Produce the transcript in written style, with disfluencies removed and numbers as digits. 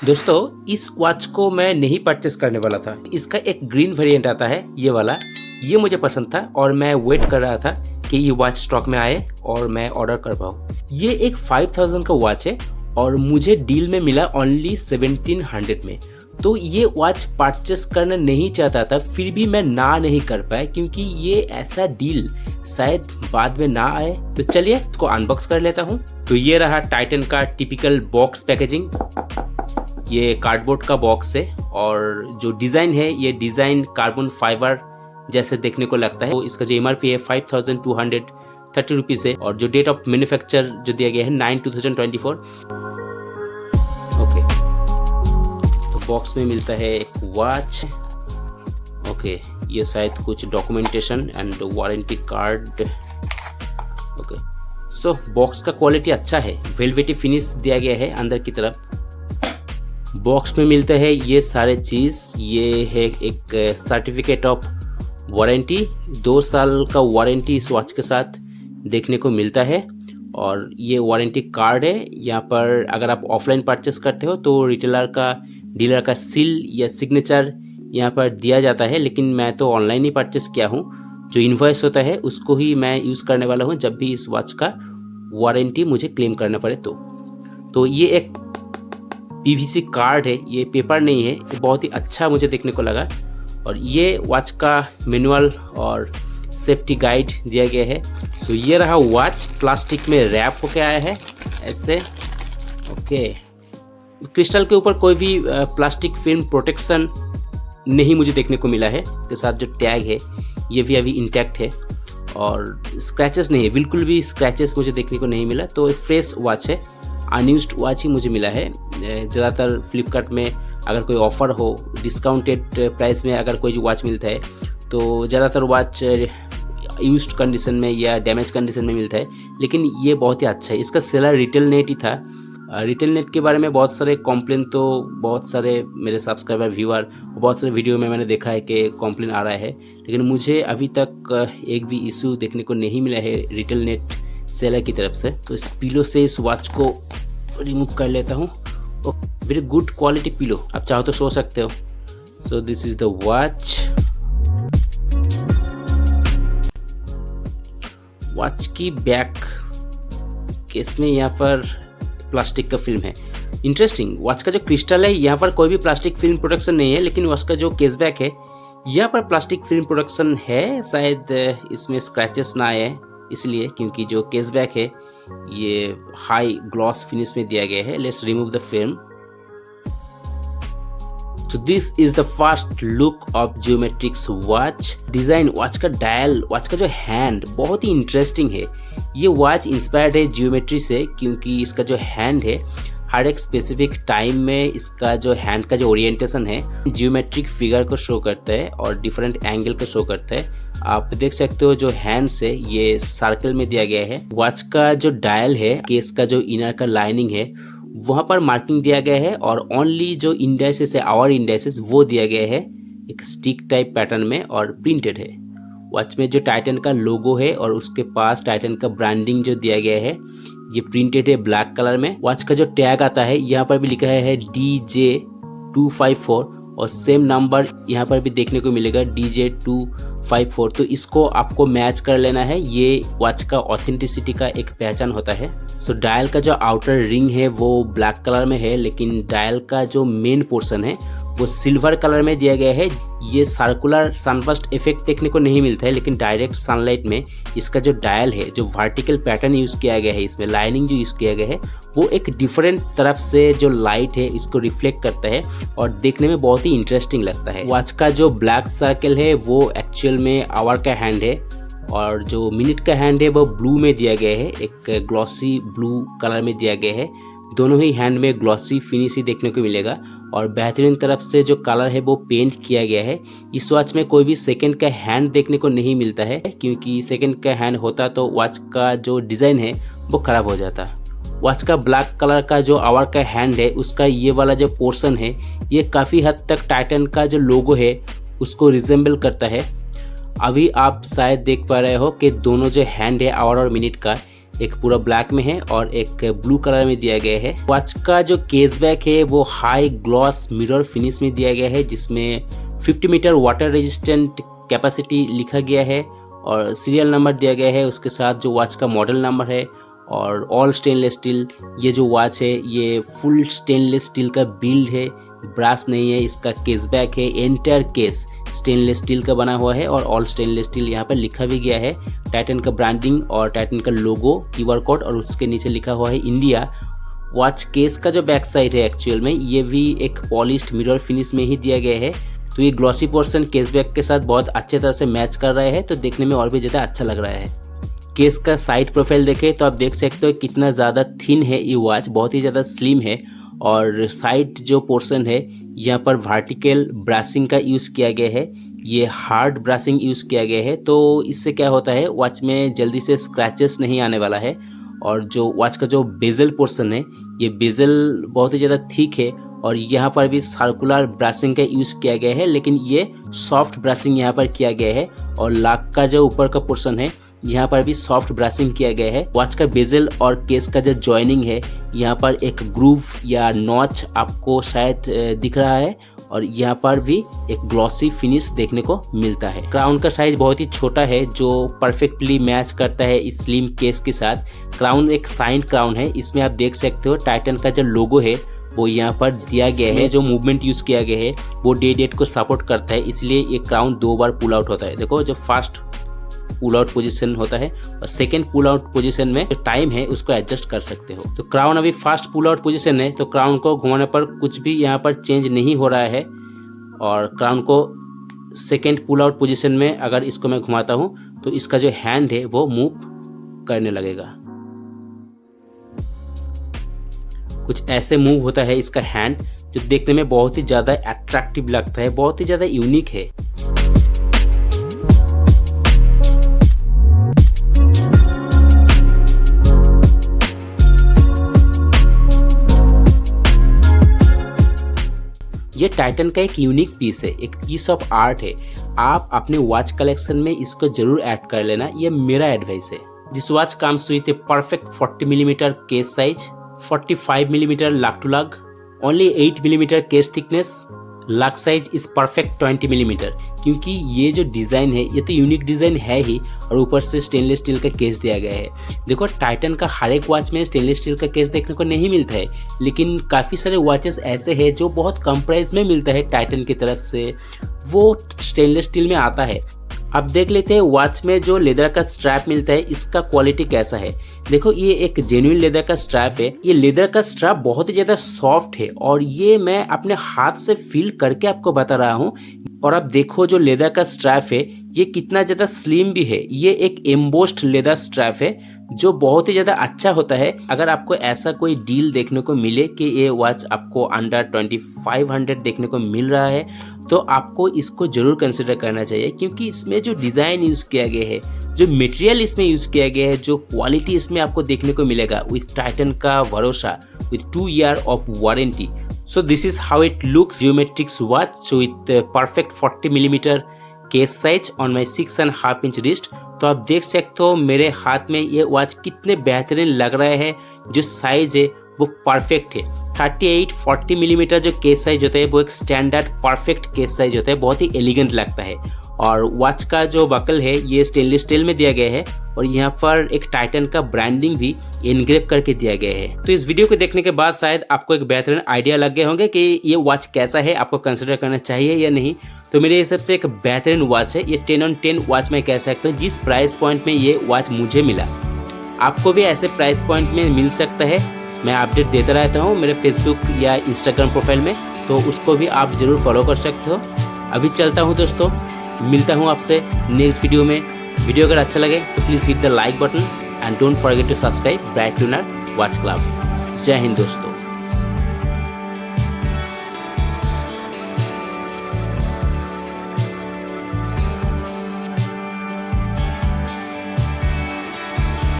दोस्तों इस वॉच को मैं नहीं परचेस करने वाला था। इसका एक ग्रीन वेरिएंट आता है, ये वाला, ये मुझे पसंद था और मैं वेट कर रहा था कि ये वॉच स्टॉक में आए और मैं ऑर्डर कर पाऊँ। ये एक 5000 का वॉच है और मुझे डील में मिला ओनली 1700 में। तो ये वॉच परचेस करना नहीं चाहता था, फिर भी मैं ना नहीं कर पाया क्योंकि ये ऐसा डील शायद बाद में ना आए। तो चलिए इसको अनबॉक्स कर लेता हूँ। तो ये रहा टाइटन का टिपिकल बॉक्स पैकेजिंग। ये कार्डबोर्ड का बॉक्स है और जो डिज़ाइन है ये डिज़ाइन कार्बन फाइबर जैसे देखने को लगता है। तो इसका जो एमआरपी है 5230 रुपीज़ है और जो डेट ऑफ मैन्युफैक्चर जो दिया गया है 9/2024। ओके, तो बॉक्स में मिलता है एक वॉच। ओके, ये शायद कुछ documentation and warranty card. Okay, so box का क्वालिटी अच्छा है, वेलवेटी फिनिश दिया गया है अंदर की तरफ। बॉक्स में मिलता है ये सारे चीज़। ये है एक सर्टिफिकेट ऑफ वारंटी, 2 साल का वारंटी इस वॉच के साथ देखने को मिलता है। और ये वारंटी कार्ड है। यहाँ पर अगर आप ऑफलाइन परचेस करते हो तो डीलर का सील या सिग्नेचर यहाँ पर दिया जाता है, लेकिन मैं तो ऑनलाइन ही परचेस किया हूँ। जो इनवॉइस होता है उसको ही मैं यूज़ करने वाला हूँ जब भी इस वॉच का वारंटी मुझे क्लेम करना पड़े तो ये एक पीवीसी कार्ड है, ये पेपर नहीं है। ये बहुत ही अच्छा मुझे देखने को लगा। और ये वॉच का मैनुअल और सेफ्टी गाइड दिया गया है। सो ये रहा वॉच, प्लास्टिक में रैप होके आया है ऐसे। ओके, क्रिस्टल के ऊपर कोई भी प्लास्टिक फिल्म प्रोटेक्शन नहीं मुझे देखने को मिला है। इसके साथ जो टैग है ये भी अभी इंटैक्ट है और स्क्रैचेस नहीं है, बिल्कुल भी स्क्रैचेस मुझे देखने को नहीं मिला। तो फ्रेश वॉच है, अनयूज्ड वॉच ही मुझे मिला है। ज़्यादातर फ्लिपकार्ट में अगर कोई ऑफ़र हो, डिस्काउंटेड प्राइस में अगर कोई वॉच मिलता है तो ज़्यादातर वॉच यूज्ड कंडीशन में या डैमेज कंडीशन में मिलता है, लेकिन ये बहुत ही अच्छा है। इसका सेलर रिटेल नेट ही था। रिटेल नेट के बारे में बहुत सारे कॉम्प्लेन तो बहुत सारे मेरे सब्सक्राइबर व्यूअर बहुत सारे वीडियो में मैंने देखा है कि कॉम्प्लेन आ रहा है, लेकिन मुझे अभी तक एक भी इशू देखने को नहीं मिला है रिटेल नेट सेलर की तरफ से। तो इस पिलो से इस वॉच को रिमूव कर लेता हूँ। वेरी गुड क्वालिटी पिलो, आप चाहो तो सो सकते हो। So this is the watch. Watch की बैक केस में यहाँ पर प्लास्टिक का फिल्म है। इंटरेस्टिंग, वॉच का जो क्रिस्टल है यहाँ पर कोई भी प्लास्टिक फिल्म प्रोडक्शन नहीं है, लेकिन वॉच का जो केस बैक है यहाँ पर प्लास्टिक फिल्म प्रोडक्शन है। शायद इसमें स्क्रैचेस ना आए इसलिए, क्योंकि जो केस बैक है ये हाई ग्लॉस फिनिश में दिया गया है। Let's remove the film. So this is the first look of geometrics watch. Design, watch का डायल, वॉच का जो हैंड बहुत ही इंटरेस्टिंग है। ये वॉच इंस्पायर्ड है जियोमेट्री से, क्योंकि इसका जो हैंड है हर एक स्पेसिफिक टाइम में इसका जो हैंड का जो ओरिएंटेशन है जियोमेट्रिक फिगर को शो करता है और डिफरेंट एंगल को शो करता है। आप देख सकते हो जो हैंड से ये सर्कल में दिया गया है। वॉच का जो डायल है, केस का जो इनर का लाइनिंग है वहाँ पर मार्किंग दिया गया है और ओनली जो इंडाइसेस है, आवर इंडाइसेस, वो दिया गया है एक स्टिक टाइप पैटर्न में और प्रिंटेड है। वॉच में जो टाइटन का लोगो है और उसके पास टाइटन का ब्रांडिंग जो दिया गया है ये प्रिंटेड है ब्लैक कलर में। वॉच का जो टैग आता है यहाँ पर भी लिखा है DJ254 और सेम नंबर यहाँ पर भी देखने को मिलेगा DJ254। तो इसको आपको मैच कर लेना है, ये वॉच का ऑथेंटिसिटी का एक पहचान होता है। सो डायल का जो आउटर रिंग है वो ब्लैक कलर में है, लेकिन डायल का जो मेन पोर्शन है वो सिल्वर कलर में दिया गया है। ये सर्कुलर सनबर्स्ट इफेक्ट देखने को नहीं मिलता है, लेकिन डायरेक्ट सनलाइट में इसका जो डायल है, जो वर्टिकल पैटर्न यूज़ किया गया है, इसमें लाइनिंग जो यूज़ किया गया है वो एक डिफरेंट तरफ से जो लाइट है इसको रिफ्लेक्ट करता है और देखने में बहुत ही इंटरेस्टिंग लगता है। वॉच का जो ब्लैक सर्कल है वो एक्चुअल में आवर का हैंड है और जो मिनट का हैंड है वो ब्लू में दिया गया है, एक ग्लॉसी ब्लू कलर में दिया गया है। दोनों ही हैंड में ग्लॉसी फिनिश ही देखने को मिलेगा और बेहतरीन तरफ से जो कलर है वो पेंट किया गया है। इस वॉच में कोई भी सेकंड का हैंड देखने को नहीं मिलता है, क्योंकि सेकंड का हैंड होता तो वॉच का जो डिज़ाइन है वो ख़राब हो जाता। वॉच का ब्लैक कलर का जो आवर का हैंड है उसका ये वाला जो पोर्शन है ये काफ़ी हद तक टाइटन का जो लोगो है उसको रिजेंबल करता है। अभी आप शायद देख पा रहे हो कि दोनों जो हैंड है आवर और मिनट का एक पूरा ब्लैक में है और एक ब्लू कलर में दिया गया है। वॉच का जो केस बैक है वो हाई ग्लॉस मिरर फिनिश में दिया गया है, जिसमें 50 मीटर वाटर रेजिस्टेंट कैपेसिटी लिखा गया है और सीरियल नंबर दिया गया है। उसके साथ जो वॉच का मॉडल नंबर है और ऑल स्टेनलेस स्टील। ये जो वॉच है ये फुल स्टेनलेस स्टील का बिल्ड है, ब्रास नहीं है। इसका केस बैक है, एंटायर केस स्टेनलेस स्टील का बना हुआ है और ऑल स्टेनलेस स्टील यहाँ पर लिखा भी गया है। टाइटन का ब्रांडिंग और टाइटन का लोगो, QR कोड और उसके नीचे लिखा हुआ है इंडिया। वॉच केस का जो बैक साइड है एक्चुअल में ये भी एक पॉलिश्ड मिरर फिनिश में ही दिया गया है, तो ये ग्लॉसी पोर्शन केस बैक के साथ बहुत अच्छे तरह से मैच कर रहा है, तो देखने में और भी ज़्यादा अच्छा लग रहा है। केस का साइड प्रोफाइल देखें तो आप देख सकते हो कितना ज़्यादा थिन है ये वॉच, बहुत ही ज़्यादा स्लिम है। और साइड जो पोर्शन है यहाँ पर वर्टिकल ब्रासिंग का यूज़ किया गया है, ये हार्ड ब्रासिंग यूज़ किया गया है, तो इससे क्या होता है वॉच में जल्दी से स्क्रैचेस नहीं आने वाला है। और जो वॉच का जो बेजल पोर्शन है ये बेजल बहुत ही ज़्यादा थिक है और यहाँ पर भी सर्कुलर ब्रासिंग का यूज़ किया गया है, लेकिन ये सॉफ्ट ब्रासिंग यहाँ पर किया गया है। और लाक का जो ऊपर का पोर्शन है यहाँ पर भी सॉफ्ट ब्रासिंग किया गया है। वॉच का बेजल और केस का जो जॉइनिंग है यहाँ पर एक ग्रूव या नॉच आपको शायद दिख रहा है और यहाँ पर भी एक ग्लॉसी फिनिश देखने को मिलता है। क्राउन का साइज बहुत ही छोटा है जो परफेक्टली मैच करता है इस स्लिम केस के साथ। क्राउन एक साइन क्राउन है, इसमें आप देख सकते हो टाइटन का जो लोगो है वो यहाँ पर दिया गया है। जो मूवमेंट यूज़ किया गया है वो डे डेट को सपोर्ट करता है, इसलिए ये क्राउन 2 बार पुल आउट होता है। देखो जो फर्स्ट पुल आउट पोजीशन होता है और सेकेंड पुल आउट पोजीशन में जो टाइम है उसको एडजस्ट कर सकते हो। तो क्राउन अभी फर्स्ट पुल आउट पोजीशन है, तो क्राउन को घुमाने पर कुछ भी यहाँ पर चेंज नहीं हो रहा है। और क्राउन को सेकेंड पुल आउट पोजीशन में अगर इसको मैं घुमाता हूँ तो इसका जो हैंड है वो मूव करने लगेगा। कुछ ऐसे मूव होता है इसका हैंड, जो देखने में बहुत ही ज़्यादा अट्रैक्टिव लगता है, बहुत ही ज़्यादा यूनिक है। ये टाइटन का एक यूनिक पीस है, एक पीस ऑफ आर्ट है। आप अपने वॉच कलेक्शन में इसको जरूर ऐड कर लेना, ये मेरा एडवाइस है। This watch comes with a perfect 40 millimetre case size, 45 millimetre लग टू लग, ओनली 8 मिलीमीटर केस थिकनेस, लग साइज इज परफेक्ट 20 मिलीमीटर। क्योंकि ये जो डिज़ाइन है ये तो यूनिक डिज़ाइन है ही और ऊपर से स्टेनलेस स्टील का केस दिया गया है। देखो टाइटन का हर एक वॉच में स्टेनलेस स्टील का केस देखने को नहीं मिलता है, लेकिन काफ़ी सारे वॉचेस ऐसे हैं जो बहुत कम प्राइस में मिलता है टाइटन की तरफ से, वो स्टेनलेस स्टील में आता है। अब देख लेते हैं वॉच में जो लेदर का स्ट्रैप मिलता है इसका क्वालिटी कैसा है। देखो ये एक जेन्युइन लेदर का स्ट्रैप है। ये लेदर का स्ट्रैप बहुत ही ज़्यादा सॉफ्ट है और ये मैं अपने हाथ से फील करके आपको बता रहा हूँ। और अब देखो जो लेदर का स्ट्रैप है ये कितना ज़्यादा स्लिम भी है। ये एक एम्बोस्ड लेदर स्ट्रैप है जो बहुत ही ज़्यादा अच्छा होता है। अगर आपको ऐसा कोई डील देखने को मिले कि ये वॉच आपको अंडर 2500 देखने को मिल रहा है तो आपको इसको ज़रूर कंसिडर करना चाहिए, क्योंकि इसमें जो डिज़ाइन यूज़ किया गया है, जो मटेरियल इसमें यूज़ किया गया है, जो क्वालिटी इसमें आपको देखने को मिलेगा विथ टाइटन का भरोसा, with 2 year of warranty. So this is how it looks, geometric watch with perfect 40 millimeter case size on my 6.5 inch wrist। तो आप देख सकते हो मेरे हाथ में ये वॉच कितने बेहतरीन लग रहे हैं। जो साइज है वो परफेक्ट है। 38-40 मिलीमीटर जो केस साइज होता है वो एक स्टैंडर्ड परफेक्ट केस साइज होता है, बहुत ही एलिगेंट लगता है। और वॉच का जो बकल है ये स्टेनलेस स्टील में दिया गया है और यहाँ पर एक टाइटन का ब्रांडिंग भी इनग्रेव करके दिया गया है। तो इस वीडियो को देखने के बाद शायद आपको एक बेहतरीन आइडिया लग गए होंगे कि ये वॉच कैसा है, आपको कंसिडर करना चाहिए या नहीं। तो मेरे हिसाब से एक बेहतरीन वॉच है ये। 10 on 10 वॉच मैं कह सकता हूँ। जिस प्राइस पॉइंट में ये वॉच मुझे मिला आपको भी ऐसे प्राइस पॉइंट में मिल सकता है। मैं अपडेट देता रहता हूँ मेरे फेसबुक या इंस्टाग्राम प्रोफाइल में, तो उसको भी आप जरूर फॉलो कर सकते हो। अभी चलता हूँ दोस्तों, मिलता हूँ आपसे नेक्स्ट वीडियो में। वीडियो अगर अच्छा लगे तो please hit the like button and don't forget to subscribe bright lunar watch club. जय हिंद दोस्तों।